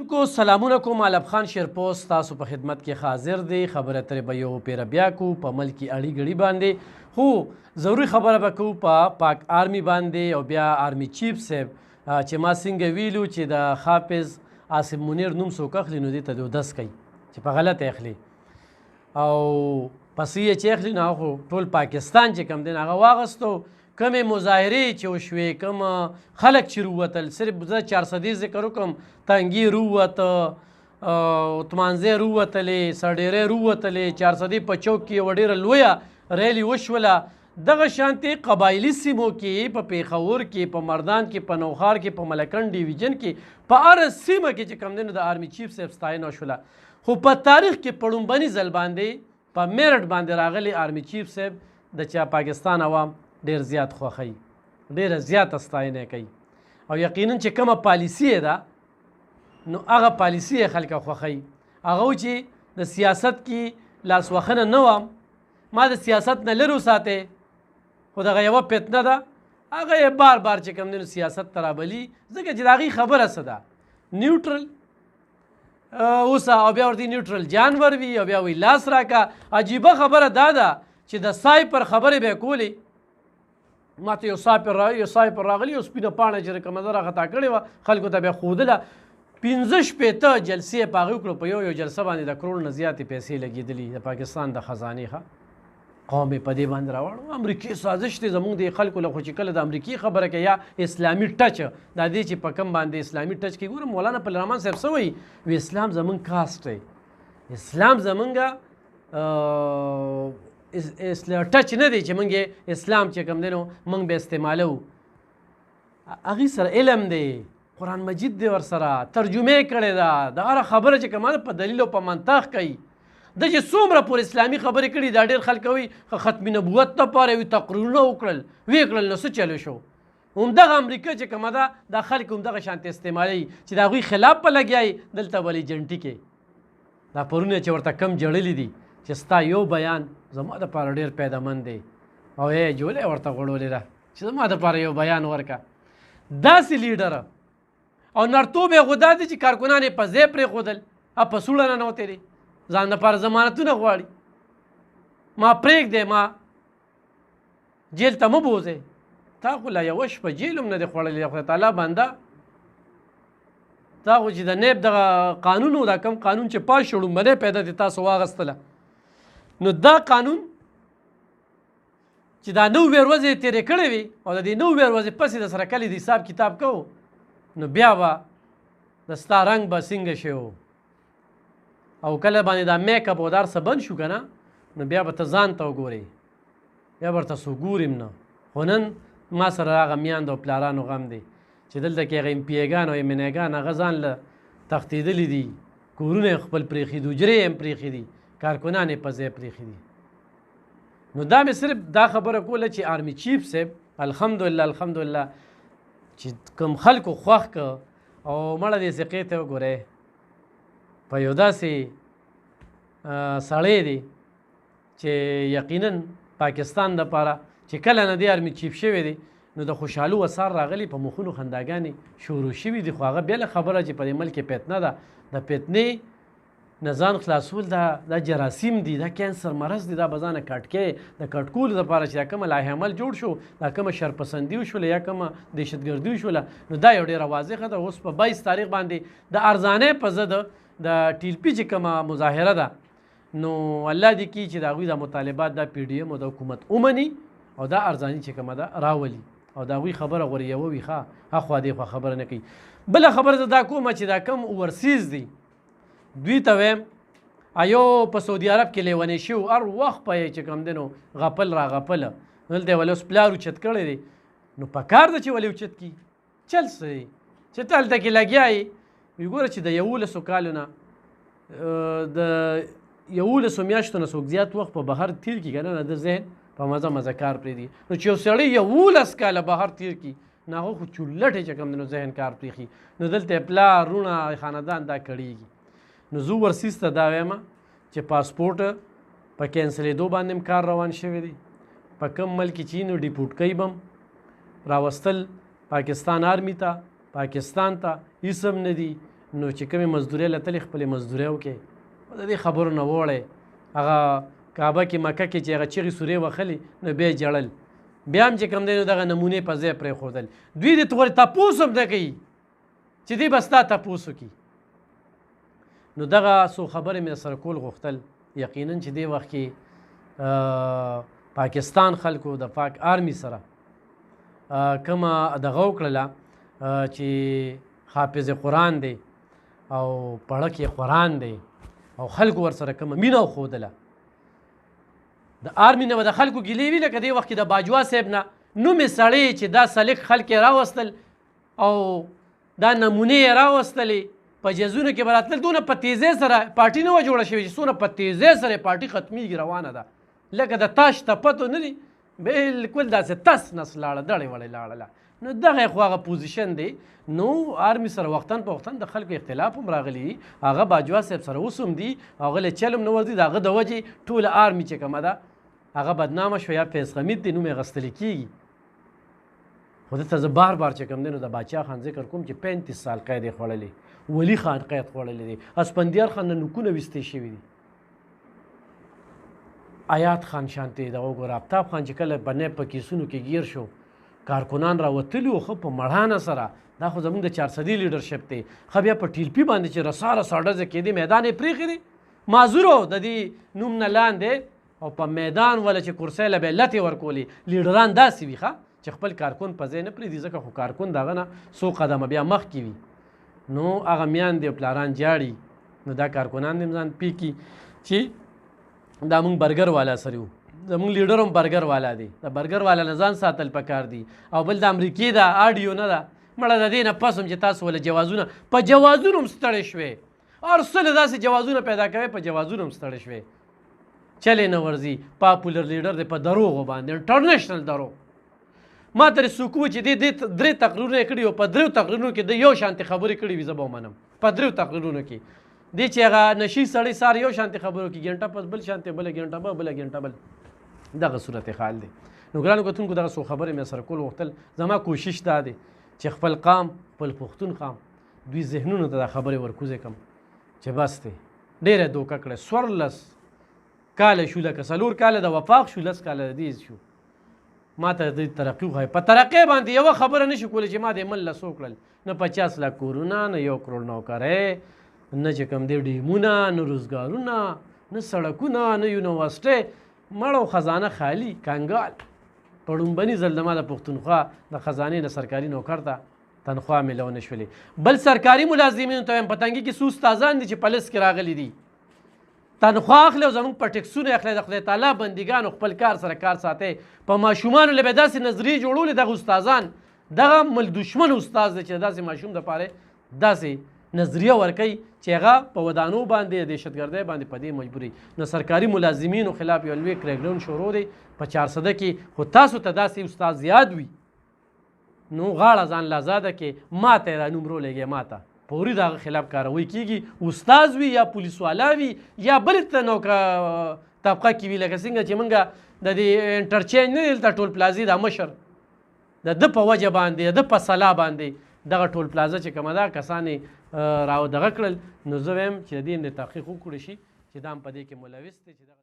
کو سلامونه کوم. علب خان شیرپوست تاسو په خدمت کې حاضر دی. خبره ترې به یو پیره بیا کو په ملکی اړی ګړی باندې، خو ضروري خبره به کوو په پاک آرمی باندې او بیا آرمی چیف صاحب چې ما څنګه ویلو چې د حافظ عاصم منیر نوم څوک اخلي نو دې ته دودس کوي چې په غلطه اخلي او پسې یې چې اخلي نو خو ټول پاکستان چې کم دی هغه واغستو. کمې مظاهرې چې وشوې، کوم خلک چې رووتل، صرف زه 400 ذکر وکړم، تنګي رووته، اتمانځی رووتلې، سرډېرۍ رووتلې، 400 په چوک کې یوه ډېره لویه ریلي وشوله. دغه شانتې قبایلي سیمو کې په پیښور کې، په مردان کې، په نوخار کې، په ملکنډ ډیویژن کې، په هره سیمه کې چې کوم دی نو د آرمي چیف صاحب ستاینه وشوله. خو په تاریخ کې په لومبني ځل باندې په میرټ باندې راغلی آرمي چیف صاحب د چا پاکستان عوام ډېر زیات خوښوي، ډېره زیاته ستاینه کوي او یقینا چې کومه پالیسي یې ده نو هغه پالیسي یې خلک خوښوي. هغه چې د سیاست کې لاسوهنه نه وم، ما د سیاست نه لرې وساتې، خو دغه یوه فتنه ده هغه یې بار بار چې کوم دی نو سیاست ته رابلي، ځکه چې د هغې خبره څه ده، نیوټرل اوسه او بیا ورته نیوټرل جانور وي او بیا وایي لاس راکه. عجیبه خبره دا ده چې د سایپر خبرې به یې کولې، ما ته یو سایپر راغلی، یو سپینه پاڼه چې کومه ده راخطا کړې وه، خلکو ته بیا ښودله. 15 جلسې یې په هغې وکړو، په یو جلسه باندې د کروڑ نه زیاتې پیسې لګېدلي د پاکستان د خزانې ښه قوم یې په دې باندې راوړو. امریکې سازش دی زمونږ د خلکو له، خو چې کله د امریکې خبره کوي یا اسلامي ټچ، دا دی چې په کم باندې اسلامي ټچ کې ګوره مولانا پل رحمان صاحب څه وایي، وی اسلام زمونږ کاسټ دی، اسلام زمونږ ټچ نه دی چې موږ اسلام چې کوم دی نو موږ به استعمالو. هغې سره علم دی، قرآن مجید دی، ورسره ترجمه یې کړې ده، د هره خبره چې کومه ده په دلیل او په منطق کوي. د چې څومره پورې اسلامي خبرې کړي دا ډېر خلک وایي ختم نبوت دپاره وي تقریرونه وکړل ویې کړل نو څه چلو شو. همدغه امریکا چې کومه ده دا خلک همدغه شانتې استعمالوي چې د هغوی خلاف په لګیایي دلته به ایجنټي کې دا پرونه چې ورته کم جړلي دي چې ستا یو بیان زما دپاره ډېر پیدامند دی او ای جولی ورته غوړولې ده چې زما دپاره یو بیان ورکه. داسې لیډره او نرتوب یې خو دا دی چې کارکنان یې په ځای پرېښودل، په سوړه ننوتې دي، ځان دپاره ضمانتونه غواړي. ما پرېږدی، ما جیل ته مه بوځئ، تا خو لا یوه شپه جیل هم نه دی خوړلی د خدای تعالی بنده. تا خو چې د نیب دغه قانون و، دا کم قانون چې پاس شو لومبنۍ پیدا دی تاسو واغستله، نو دا قانون چې دا 90 ورځې یې تېرې کړې وي او د دې 90 ورځې پسې د سره کلي د حساب کتاب کوو نو بیا به د ستا رنګ به څنګه شی و او کله باندې دا میک اپ او دا هر څه بند شو که نه نو بیا به ته ځان ته وګورې، بیا به ورته څوک ګوریم نه. خو نن ما سره هغه میاند او پلارانو غم دی چې دلته کې هغه امپیګان او امنیګان هغه ځان له تښتېدلي دي، کورونه یې خپل پرېښي دي، حجرې یې هم پرېښي دي، کارکنان یې په ځای پرېښي دي. نو دا مې صرف دا خبره کوله چې آرمي چیف صاحب الحمدلله چې کوم خلکو خوښ که او مړه دې سقې ته وګورئ په یو داسې سړی دی چې یقینا پاکستان دپاره چې کله نه دی آرمي چیف شوی دی نو د خوشحالو وسار راغلی، په مخونو خنداګانې شروع شوي دي. خو هغه بله خبره چې په دې ملک کې فتنه ده، د فتنې نه ځان خلاصول دا جراثیم دي، دا کینسر مرض دی، دا به ځانه کټکې د کټکولو دپاره چې دا کومه لایحه عمل جوړ شو، دا کومه شرپسندي وشوله یا کومه دهشتګردي وشوله نو دا یو ډېره واضحه ده. اوس په 22 تاریخ باندې د ارزانۍ په ضد د ټیلپي چې کومه مظاهره ده نو الله دې کړي چې د هغوی دا مطالبات دا پی ډي ایم او د حکومت ومني او دا ارزاني چې کومه ده راولي او د هغوی خبره غورې یوه وي ښه هخوا دېخوا خبره نه کوي. بله خبره زه دا کومه چې دا کوم اوورسیز دي دوی ته وایم ایو په سعودي عرب کې لیونی شو، هر وخت په یې چې کوم دی نو غپل را غپله دلته یې ولې اوس پلار اوچت کړی دی نو په کار ده چې ولې اوچت کړي چل څه دی چې ته هلته کې لګیا یې. وی ګوره چې د 11 کالو نه د 11 میاشتو نه څوک زیات وخت په بهر تیر کړي که نه د ذهن په مزه کار پرېږدي. نو چې یو سړی 11 کاله بهر تیر کړي نو هغه خو چولټې چې کوم دی نو ذهن کار پرېښي نو دلته یې پلار رونه خاندان دا کړېږي. نو زه ورسیز ته دا وایم چې پاسپورټ په کینسلېدو باندې هم کار روان شوی دی، په کوم ملک چې نو ډیپورټ کوي به هم راوستل پاکستان آرمي ته، پاکستان ته هېڅ هم نه دي، نو چې کومې مزدورۍ له تلې خپلې مزدورۍ وکړې د دې خبرو نه وړی هغه کعبه کې مکه کې چې هغه چغې سورې وخلي نو بیا یې جړل بیا هم چې کوم دی نو دغه نمونې په ځای پرېښودل دوی دې تورې تپوس هم نه کوي چې دوی به ستا تپوس وکړي نو دغه څو خبرې مې سره کول غوښتل یقینا چې دې وخت کې پاکستان خلکو د پاک آرمي سره کومه دغه وکړله چې حافظ قرآن دی او پړک یې قرآن دی او خلکو ورسره کومه مینه وښودله د آرمي نه به د خلکو ګیلې وي لکه دې وخت کې د باجوا صاحب نه نومې سړی چې دا سلیق خلک یې راوستل او دا نمونې یې راوستلې په جزونو کې به راتلل دونه په تیزۍ سره پارټي نه وه جوړه شوې چې څونه په تیزۍ سره یې پارټي ختمیږي روانه ده لکه د تاش تپتو نه دي بلکل داسې تس نس لاړه دړې وړې لاړله نو دغه خو هغه پوزیشن دی نو آرمي سره وختن په وختن د خلکو اختلاف هم راغلی وي هغه باجوا صاحب سره اوس هم دي هغه له چل هم نه ورځي د هغه د وجې ټوله آرمي چې کومه ده هغه بدنامه شوه یا فیض حمید دی نوم یې اخیستلی کېږي خو دلته زه بار بار چې کوم دی نو د باچا خان ذکر کوم چې 35 سال قید یې خوړلی ولی خان قید خوړلی دی اسپندیار خان نه نوکونه ویستې شوي دي آیات خان شانتې دغه وګوره آفتاب خان چې کله بنیب په کیسونو کې ګیر شو کارکنان راوتلي وو ښه په مړانه سره دا خو زموږ د 400 لیډرشپ دی ښه بیا په ټیلپي باندې چې رسا رسا ډزې کېدې میدان یې پرېښی دی معذورو د دې نوم نه لاندې او په میدان ولا چې کرسۍ له به لتې ورکولې لیډران داسې وي ښه چې خپل کارکن په ځای نه پرېږدي ځکه خو کارکن د هغه نه څو قدمه بیا مخکې وي نو هغه میاندې او پلاران جاړي نو دا کارکنان دې ځان پیکي چې دا مونږ برګر والا سره یو زمونږ لیډر هم برګر والا دی د برګر والا نه ځان ساتل پکار دي او بل د امریکې دا آډیو نه ده مړه د دې نه پس هم چې تاسو ولا جوازونه په جوازونو هم ستړی شوې هر څه له داسې جوازونه پیدا کوي په جوازونو هم ستړی شوې چلې نه ورځي پاپولر لیډر دی په دروغو باندې انټرنیشنل دروغ ما ترې څوک و چې دې 3 تقریرونه یې کړي او په 3 تقریرونو کې د یو شانتې خبرې کړي وي زه به ومنم په 3 تقریرونو کې دی چې هغه نشي سړی سار یو شانتې خبرو کې ګنټه پس بل شانتې بله ګنټه به بله ګنټه بل دغه صورت حال دی نو ګرانو کتونکو دغه څو خبرې مې سره کول غوښتل زما کوشش دا دی چې خپل قام خپل پښتون قام دوی ذهنونو ته دا خبرې ورکوزې کړم چې بس دی ډېره دوکه کړې 14 کاله شو لکه 4 کاله د وفاق شو 10 کاله د دې شو ما ته د ترقي وښایي په ترقۍ باندې یوه خبره نه شي کولی چې ما د مل لس وکړل نه 50 لک کورونه نه 1 کروڑ نوکرۍ نه چې کوم دی ډیمونه نه روزګارونه نه سړکونه نه یونیورسټۍ مړو خزانه خالی کنګال په ړومبني ځل د ما د پښتونخوا د خزانې نه سرکاري نوکر ته تنخوا میلاو نه شولې بل سرکاري ملازمینو ته وایم په تنګي کې څو استادان دي چې په لس کې راغلي دي تنخوا اخلي او زموږ په ټیکسونه اخلي د خدای تعالی بندګانو خپل کار سره کار ساتي په ماشومانو له به داسې نظریې جوړولې دغه استادان دغه مل دشمن استاد دی چې داسې ماشوم دپاره داسې نظریه ورکوي چې هغه په ودانو باندې دهشتګردۍ باندې په دې مجبوري نو سرکاري ملازمینو خلاف یو لوی کریکډاون شروع دی په 400 کې خو تاسو ته داسې استاد زیاد وي نو غاړه ځان له آزاده کې ما ته یې رانومرو لګې ما ته فوري د هغه خلاف کاروی کېږي استاد وي یا پولیس والا وي یا بل نوکه طبقه کې وي لکه څنګه چې موږ د دې انټرچینج نه دلته ټول پلازي دا مشر د ده په وجه باندې د په صلاح باندې دغه ټول پلازه چې کومه ده کسانې راو دغه کړل نو زه وایم چې د دې تحقیق وکړی شي چې دا هم په دې کې ملوث دی چې